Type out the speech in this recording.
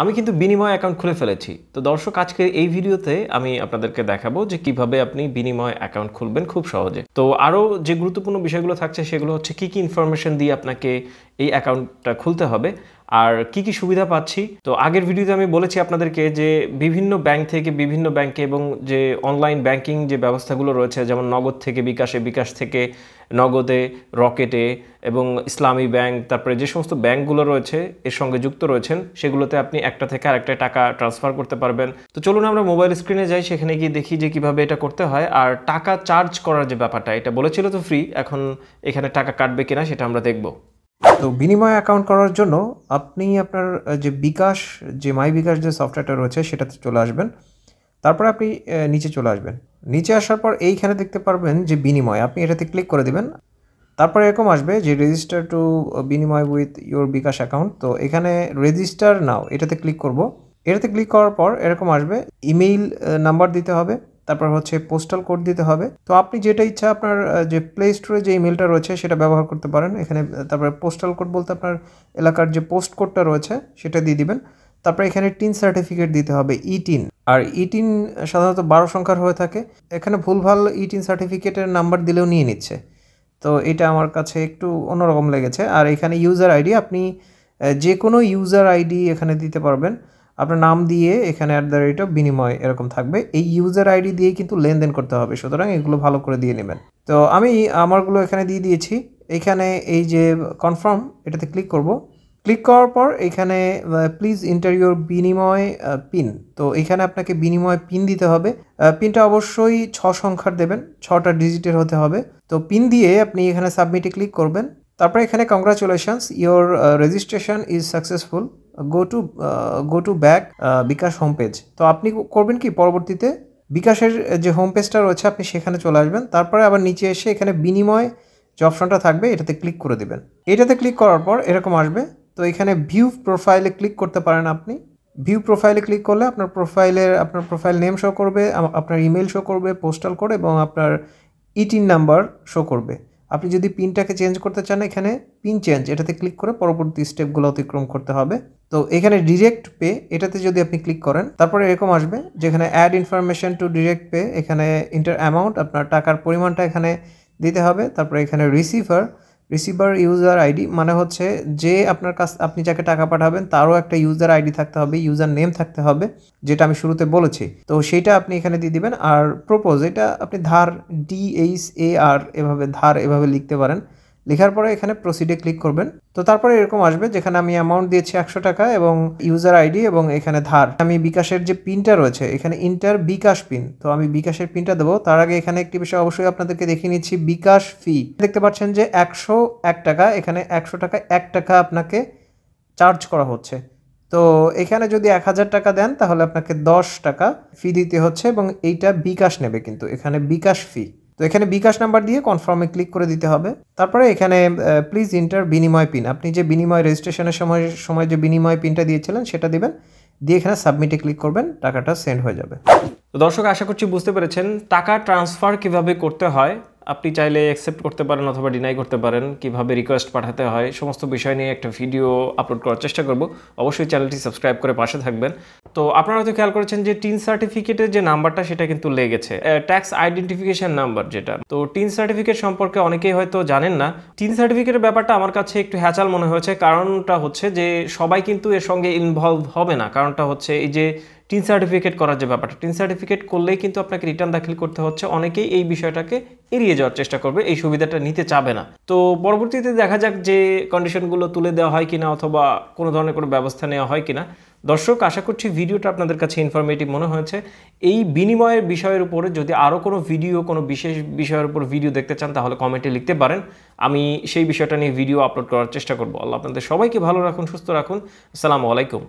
আমি কিন্তু বিনিময় অ্যাকাউন্ট খুলে ফেলেছি। তো দর্শক, আজকের এই ভিডিওতে আমি আপনাদেরকে দেখাবো যে কিভাবে আপনি বিনিময় অ্যাকাউন্ট খুলবেন খুব সহজে। তো আরও যে গুরুত্বপূর্ণ বিষয়গুলো থাকছে সেগুলো হচ্ছে কি ইনফরমেশন দিয়ে আপনাকে এই অ্যাকাউন্টটা খুলতে হবে আর কি সুবিধা পাচ্ছি। তো আগের ভিডিওতে আমি বলেছি আপনাদেরকে যে বিভিন্ন ব্যাংক থেকে বিভিন্ন ব্যাংকে এবং যে অনলাইন ব্যাংকিং যে ব্যবস্থাগুলো রয়েছে, যেমন নগদ থেকে বিকাশে, বিকাশ থেকে নগদে, রকেটে এবং ইসলামী ব্যাংক, তারপরে যে সমস্ত ব্যাংকগুলো রয়েছে এর সঙ্গে যুক্ত রয়েছেন সেগুলোতে আপনি একটা থেকে আরেকটা টাকা ট্রান্সফার করতে পারবেন। তো চলুন আমরা মোবাইল স্ক্রিনে যাই, সেখানে গিয়ে দেখি যে কিভাবে এটা করতে হয়। আর টাকা চার্জ করার যে ব্যাপারটা, এটা বলেছিল তো ফ্রি, এখন এখানে টাকা কাটবে কিনা সেটা আমরা দেখব। তো বিনিময় অ্যাকাউন্ট করার জন্য আপনি আপনার যে বিকাশ, যে মাই বিকাশ যে সফটওয়্যারটা রয়েছে সেটাতে চলে আসবেন। তারপরে আপনি নিচে চলে আসবেন। নিচে আসার পর এইখানে দেখতে পারবেন যে বিনিময়, আপনি এটাতে ক্লিক করে দিবেন। তারপরে এরকম আসবে যে রেজিস্টার টু বিনিময় উইথ ইউর বিকাশ অ্যাকাউন্ট। তো এখানে রেজিস্টার নাও এটাতে ক্লিক করব। এটাতে ক্লিক করার পর এরকম আসবে, ইমেইল নাম্বার দিতে হবে, তারপর হচ্ছে পোস্টাল কোড দিতে হবে। তো আপনি যেটা ইচ্ছা আপনার যে প্লে স্টোরে যে ইমেলটা রয়েছে সেটা ব্যবহার করতে পারেন এখানে। তারপরে পোস্টাল কোড বলতে আপনার এলাকার যে পোস্ট কোডটা রয়েছে সেটা দিয়ে দিবেন। তারপরে এখানে টিন সার্টিফিকেট দিতে হবে, ই-টিন। আর ই-টিন সাধারণত 12 সংখ্যার হয়ে থাকে। এখানে ভুলভাল ই-টিন সার্টিফিকেটের নাম্বার দিলেও নিয়ে নিচ্ছে। তো এটা আমার কাছে একটু অন্যরকম লেগেছে। আর এখানে ইউজার আইডি, আপনি যে কোনো ইউজার আইডি এখানে দিতে পারবেন। আপনার নাম দিয়ে এখানে @বিনিময় এরকম থাকবে। এই ইউজার আইডি দিয়েই কিন্তু লেনদেন করতে হবে, সুতরাং এগুলো ভালো করে দিয়ে নেবেন। তো আমি আমারগুলো এখানে দিয়ে দিয়েছি। এইখানে এই যে কনফার্ম, এটাতে ক্লিক করব। ক্লিক করার পর এখানে প্লিজ এন্টার ইউর বিনিময় পিন। তো এখানে আপনাকে বিনিময় পিন দিতে হবে। পিনটা অবশ্যই 6 সংখ্যার দেবেন, 6টা ডিজিটের হতে হবে। তো পিন দিয়ে আপনি এখানে সাবমিটে ক্লিক করবেন। তারপরে এখানে congratulations, your registration is successful, go to back bKash home page. তো আপনি করবেন কি, পরবর্তীতে বিকাশের যে হোম পেজটা রয়েছে আপনি সেখানে চলে আসবেন। তারপরে আবার নিচে এসে এখানে বিনিময় যে অপশনটা থাকবে এটাতে ক্লিক করে দেবেন। এটাতে ক্লিক করার পর এরকম আসবে। তো এখানে ভিউ প্রোফাইলে ক্লিক করতে পারেন আপনি। ভিউ প্রোফাইলে ক্লিক করলে আপনার প্রোফাইল নেম শো করবে, আপনার ইমেল শো করবে, পোস্টাল কোড এবং আপনার ই-টিন নাম্বার শো করবে। আপনি যদি পিনটাকে চেঞ্জ করতে চান এখানে পিন চেঞ্জ এটাতে ক্লিক করে পরবর্তী স্টেপগুলো অতিক্রম করতে হবে। তো এখানে ডিরেক্ট পে এটাতে যদি আপনি ক্লিক করেন তারপরে এরকম আসবে যেখানে add information to direct pay, এখানে ইন্টার অ্যামাউন্ট, আপনার টাকার পরিমাণটা এখানে দিতে হবে। তারপরে এখানে রিসিভার ইউজার আইডি, মানে হচ্ছে যে আপনি যাকে টাকা পাঠাবেন তারও একটা ইউজার আইডি থাকতে হবে, ইউজার নেম থাকতে হবে, যেটা আমি শুরুতে বলেছি। তো সেইটা আপনি এখানে দিয়ে দিবেন। আর প্রপোজ, এটা আপনি ধার, DHAR এভাবে লিখতে পারেন। লেখার পরে এখানে প্রসিডে ক্লিক করবেন। তো তারপরে এরকম আসবে যেখানে আমি অ্যামাউন্ট দিয়েছি 100 টাকা এবং ইউজার আইডি এবং এখানে ধার। আমি বিকাশের যে পিনটা রয়েছে এখানে ইন্টার বিকাশ পিন, তো আমি বিকাশের পিনটা দেবো। তার আগে এখানে একটি বিষয় অবশ্যই আপনাদেরকে দেখিয়ে নিচ্ছি, বিকাশ ফি দেখতে পাচ্ছেন যে 101 টাকা, এখানে 100 টাকা 1 টাকা আপনাকে চার্জ করা হচ্ছে। তো এখানে যদি 1000 টাকা দেন তাহলে আপনাকে 10 টাকা ফি দিতে হচ্ছে এবং এইটা বিকাশ নেবে, কিন্তু এখানে বিকাশ ফি। তো এখানে বিকাশ নাম্বার দিয়ে কনফার্মে ক্লিক করে দিতে হবে। তারপরে এখানে প্লিজ এন্টার বিনিময় পিন, আপনি যে বিনিময় রেজিস্ট্রেশনের সময় যে বিনিময় পিনটা দিয়েছিলেন সেটা দিবেন, দিয়ে এখানে সাবমিটে ক্লিক করবেন, টাকাটা সেন্ড হয়ে যাবে। তো দর্শক, আশা করছি বুঝতে পেরেছেন টাকা ট্রান্সফার কিভাবে করতে হয়। আপনি চাইলে অ্যাকসেপ্ট করতে পারেন অথবা ডিনাই করতে পারেন, কিভাবে রিকোয়েস্ট পাঠাতে হয় সমস্ত বিষয় নিয়ে একটা ভিডিও আপলোড করার চেষ্টা করব। অবশ্যই চ্যানেলটি সাবস্ক্রাইব করে পাশে থাকবেন। তো আপনারা হয়তো খেয়াল করেছেন যে টিন সার্টিফিকেটের যে নাম্বারটা সেটা কিন্তু লেগেছে, ট্যাক্স আইডেন্টিফিকেশন নাম্বার যেটা। তো টিন সার্টিফিকেট সম্পর্কে অনেকেই হয়তো জানেন না। টিন সার্টিফিকেটের ব্যাপারটা আমার কাছে একটু হ্যাচাল মনে হয়েছে, কারণটা হচ্ছে যে সবাই কিন্তু এর সঙ্গে ইনভলভ হবে না। কারণটা হচ্ছে এই যে টিন সার্টিফিকেট করার যে ব্যাপারটা, টিন সার্টিফিকেট করলেই কিন্তু আপনাকে রিটার্ন দাখিল করতে হচ্ছে। অনেকেই এই বিষয়টাকে এড়িয়ে যাওয়ার চেষ্টা করবে, এই সুবিধাটা নিতে চাবে না। তো পরবর্তীতে দেখা যাক যে কন্ডিশনগুলো তুলে দেওয়া হয় কিনা অথবা কোনো ধরনের কোনো ব্যবস্থা নেওয়া হয় কিনা। দর্শক, আশা করছি ভিডিওটা আপনাদের কাছে ইনফরমেটিভ মনে হয়েছে। এই বিনিময়ের বিষয়ের উপরে যদি আরও কোনো কোনো বিশেষ বিষয়ের উপর ভিডিও দেখতে চান তাহলে কমেন্টে লিখতে পারেন, আমি সেই বিষয়টা নিয়ে ভিডিও আপলোড করার চেষ্টা করব। আল্লাহ আপনাদের সবাইকে ভালো রাখুন, সুস্থ রাখুন। আসসালামু আলাইকুম।